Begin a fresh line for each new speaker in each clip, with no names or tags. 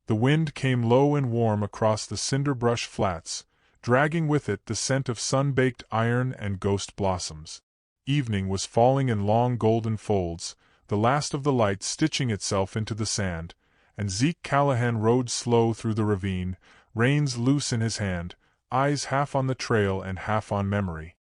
The wind came low and warm across the cinderbrush flats, dragging with it the scent of sun-baked iron and ghost blossoms. Evening was falling in long golden folds, the last of the light stitching itself into the sand, and Zeke Callahan rode slow through the ravine, reins loose in his hand, eyes half on the trail and half on memory.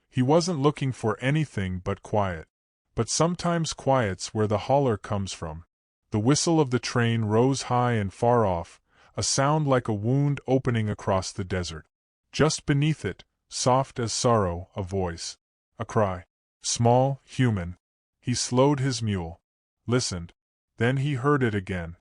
He wasn't looking for anything but quiet. But sometimes quiet's where the holler comes from. The whistle of the train rose high and far off, a sound like a wound opening across the desert. Just beneath it, soft as sorrow, a voice. A cry. Small, human. He slowed his mule. Listened. Then he heard it again.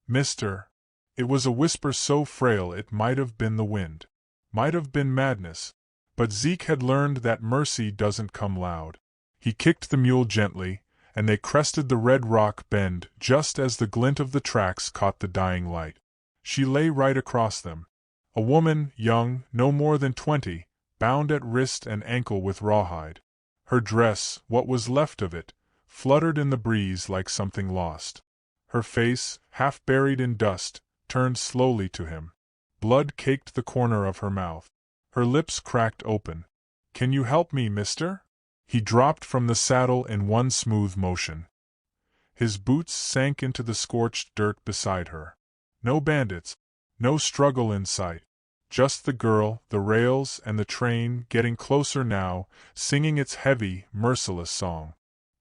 Mister. It was a whisper so frail it might have been the wind. Might have been madness. But Zeke had learned that mercy doesn't come loud. He kicked the mule gently, and they crested the red rock bend just as the glint of the tracks caught the dying light. She lay right across them. A woman, young, no more than 20, bound at wrist and ankle with rawhide. Her dress, what was left of it, fluttered in the breeze like something lost. Her face, half buried in dust, turned slowly to him. Blood caked the corner of her mouth. Her lips cracked open. "Can you help me, mister?" He dropped from the saddle in one smooth motion. His boots sank into the scorched dirt beside her. No bandits. No struggle in sight. Just the girl, the rails, and the train getting closer now, singing its heavy, merciless song.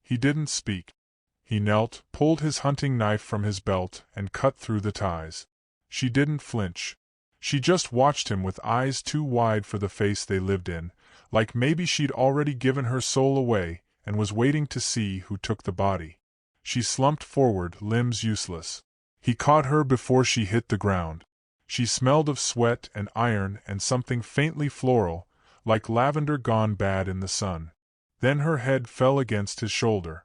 He didn't speak. He knelt, pulled his hunting knife from his belt, and cut through the ties. She didn't flinch. She just watched him with eyes too wide for the face they lived in, like maybe she'd already given her soul away and was waiting to see who took the body. She slumped forward, limbs useless. He caught her before she hit the ground. She smelled of sweat and iron and something faintly floral, like lavender gone bad in the sun. Then her head fell against his shoulder.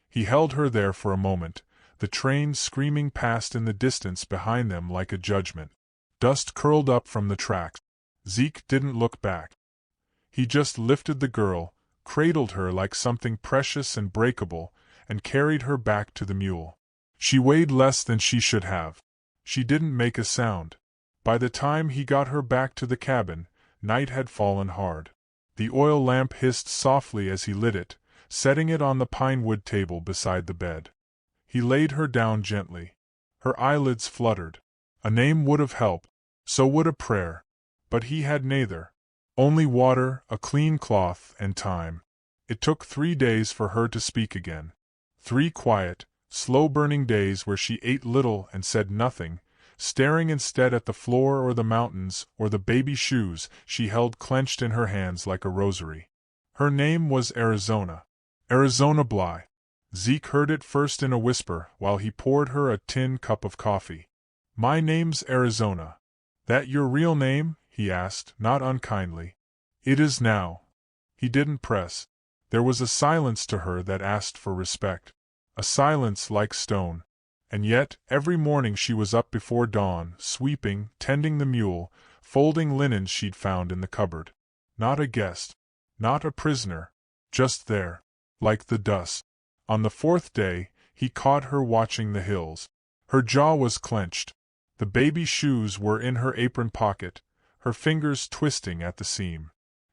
He held her there for a moment, the train screaming past in the distance behind them like a judgment. Dust curled up from the tracks. Zeke didn't look back. He just lifted the girl, cradled her like something precious and breakable, and carried her back to the mule. She weighed less than she should have. She didn't make a sound. By the time he got her back to the cabin, night had fallen hard. The oil lamp hissed softly as he lit it, setting it on the pine wood table beside the bed. He laid her down gently. Her eyelids fluttered. A name would have helped, so would a prayer. But he had neither. Only water, a clean cloth, and time. It took 3 days for her to speak again. 3 quiet, slow-burning days where she ate little and said nothing, staring instead at the floor or the mountains or the baby shoes she held clenched in her hands like a rosary. Her name was Arizona. Arizona Bly. Zeke heard it first in a whisper while he poured her a tin cup of coffee. "My name's Arizona." "That your real name?" he asked, not unkindly. "It is now." He didn't press. There was a silence to her that asked for respect. A silence like stone. And yet, every morning she was up before dawn, sweeping, tending the mule, folding linens she'd found in the cupboard. Not a guest. Not a prisoner. Just there. Like the dust. On the 4th day, he caught her watching the hills. Her jaw was clenched. The baby shoes were in her apron pocket, her fingers twisting at the seam.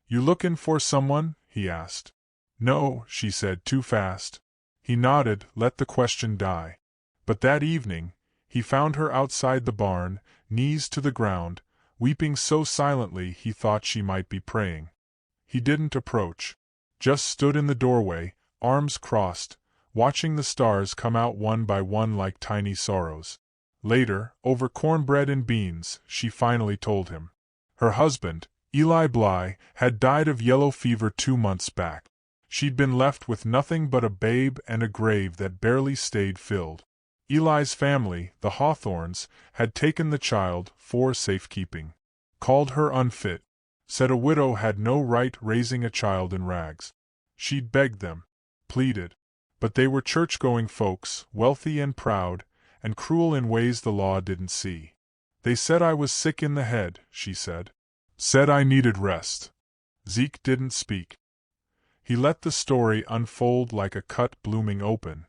"You lookin' for someone?" he asked. "No," she said, too fast. He nodded, let the question die. But that evening, he found her outside the barn, knees to the ground, weeping so silently he thought she might be praying. He didn't approach. Just stood in the doorway, arms crossed, watching the stars come out one by one like tiny sorrows. Later, over cornbread and beans, she finally told him. Her husband, Eli Bly, had died of yellow fever 2 months back. She'd been left with nothing but a babe and a grave that barely stayed filled. Eli's family, the Hawthorns, had taken the child for safekeeping. Called her unfit. Said a widow had no right raising a child in rags. She'd begged them. Pleaded. But they were church-going folks, wealthy and proud, and cruel in ways the law didn't see. "They said I was sick in the head," she said. "Said I needed rest." Zeke didn't speak. He let the story unfold like a cut blooming open.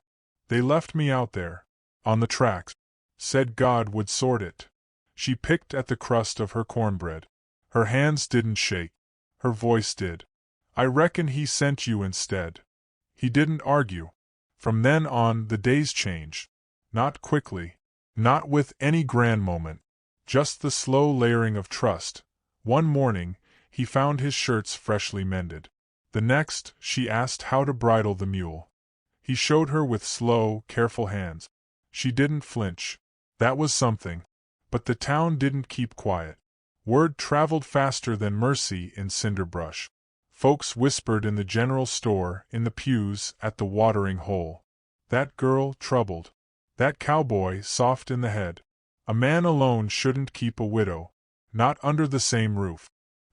"They left me out there. On the tracks. said God would sort it. She picked at the crust of her cornbread. Her hands didn't shake. Her voice did. I reckon he sent you instead. He didn't argue. From then on, the days changed. Not quickly. Not with any grand moment. Just the slow layering of trust. One morning, he found his shirts freshly mended. The next, she asked how to bridle the mule. He showed her with slow, careful hands. She didn't flinch. That was something. But the town didn't keep quiet. Word traveled faster than mercy in Cinderbrush. Folks whispered in the general store, in the pews, at the watering hole. That girl, troubled. That cowboy, soft in the head. A man alone shouldn't keep a widow. Not under the same roof.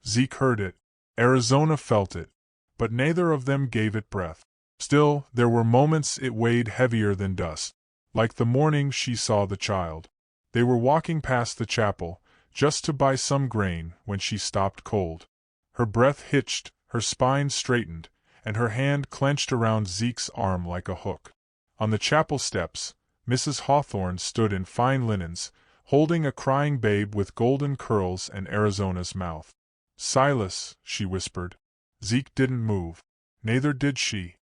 Zeke heard it. Arizona felt it. But neither of them gave it breath. Still, there were moments it weighed heavier than dust. Like the morning she saw the child. They were walking past the chapel, just to buy some grain, when she stopped cold. Her breath hitched, her spine straightened, and her hand clenched around Zeke's arm like a hook. On the chapel steps, Mrs. Hawthorne stood in fine linens, holding a crying babe with golden curls and Arizona's mouth. "Silas," she whispered. Zeke didn't move. Neither did she.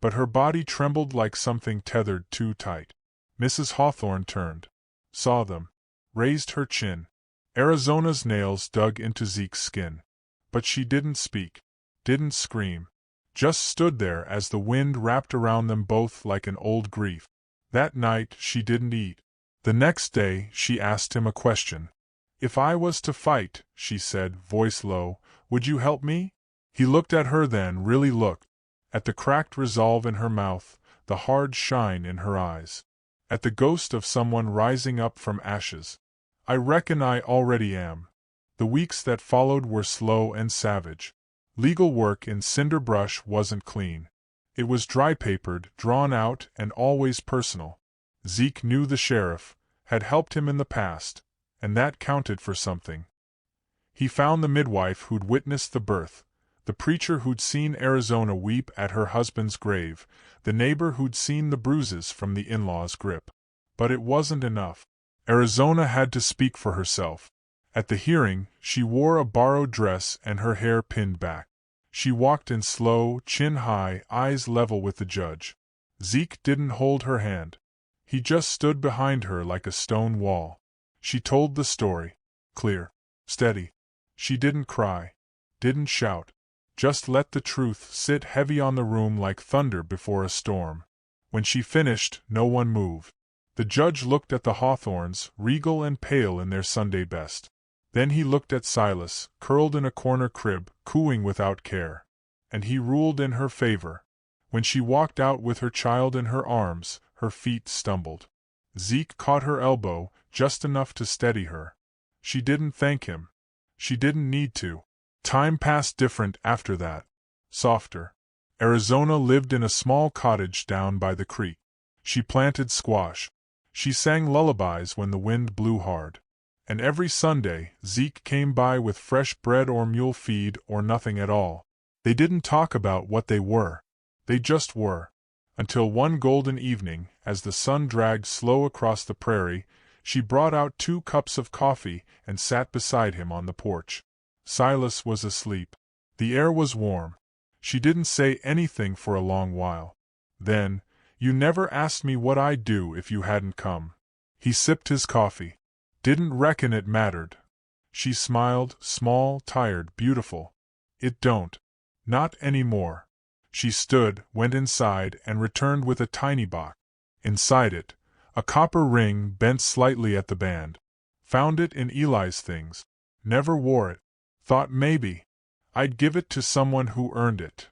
But her body trembled like something tethered too tight. Mrs. Hawthorne turned. Saw them. Raised her chin. Arizona's nails dug into Zeke's skin. But she didn't speak. Didn't scream. Just stood there as the wind wrapped around them both like an old grief. That night she didn't eat. The next day she asked him a question. "If I was to fight," she said, voice low, "would you help me?" He looked at her then, really looked. At the cracked resolve in her mouth, the hard shine in her eyes. At the ghost of someone rising up from ashes. "I reckon I already am." The weeks that followed were slow and savage. Legal work in Cinderbrush wasn't clean. It was dry-papered, drawn out, and always personal. Zeke knew the sheriff, had helped him in the past, and that counted for something. He found the midwife who'd witnessed the birth, the preacher who'd seen Arizona weep at her husband's grave, the neighbor who'd seen the bruises from the in-laws' grip. But it wasn't enough. Arizona had to speak for herself. At the hearing, she wore a borrowed dress and her hair pinned back. She walked in slow, chin high, eyes level with the judge. Zeke didn't hold her hand. He just stood behind her like a stone wall. She told the story. Clear. Steady. She didn't cry. Didn't shout. Just let the truth sit heavy on the room like thunder before a storm. When she finished, no one moved. The judge looked at the Hawthornes, regal and pale in their Sunday best. Then he looked at Silas, curled in a corner crib, cooing without care. And he ruled in her favor. When she walked out with her child in her arms, her feet stumbled. Zeke caught her elbow, just enough to steady her. She didn't thank him. She didn't need to. Time passed different after that. Softer. Arizona lived in a small cottage down by the creek. She planted squash. She sang lullabies when the wind blew hard. And every Sunday, Zeke came by with fresh bread or mule feed or nothing at all. They didn't talk about what they were. They just were. Until one golden evening, as the sun dragged slow across the prairie, she brought out 2 cups of coffee and sat beside him on the porch. Silas was asleep. The air was warm. She didn't say anything for a long while. Then, "You never asked me what I'd do if you hadn't come." He sipped his coffee. Didn't reckon it mattered. She smiled, small, tired, beautiful. "It don't. Not anymore." She stood, went inside, and returned with a tiny box. Inside it, a copper ring bent slightly at the band. Found it in Eli's things. Never wore it. Thought maybe I'd give it to someone who earned it.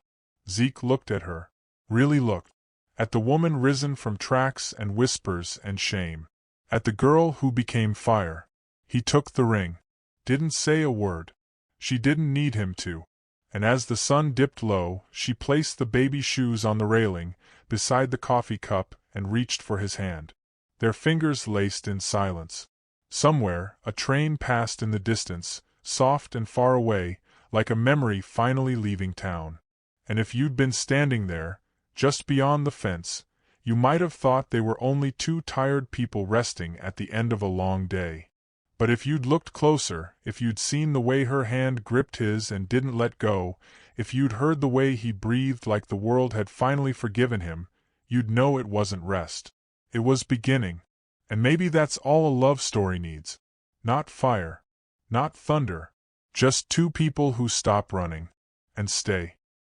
Zeke looked at her. Really looked. At the woman risen from tracks and whispers and shame. At the girl who became fire. He took the ring. Didn't say a word. She didn't need him to. And as the sun dipped low, she placed the baby shoes on the railing, beside the coffee cup, and reached for his hand. Their fingers laced in silence. Somewhere, a train passed in the distance, soft and far away, like a memory finally leaving town. And if you'd been standing there, just beyond the fence, You might have thought they were only two tired people resting at the end of a long day. But if you'd looked closer, if you'd seen the way her hand gripped his and didn't let go, if you'd heard the way he breathed like the world had finally forgiven him, you'd know it wasn't rest. It was beginning. And maybe that's all a love story needs. Not fire. Not thunder. Just two people who stop running. And stay.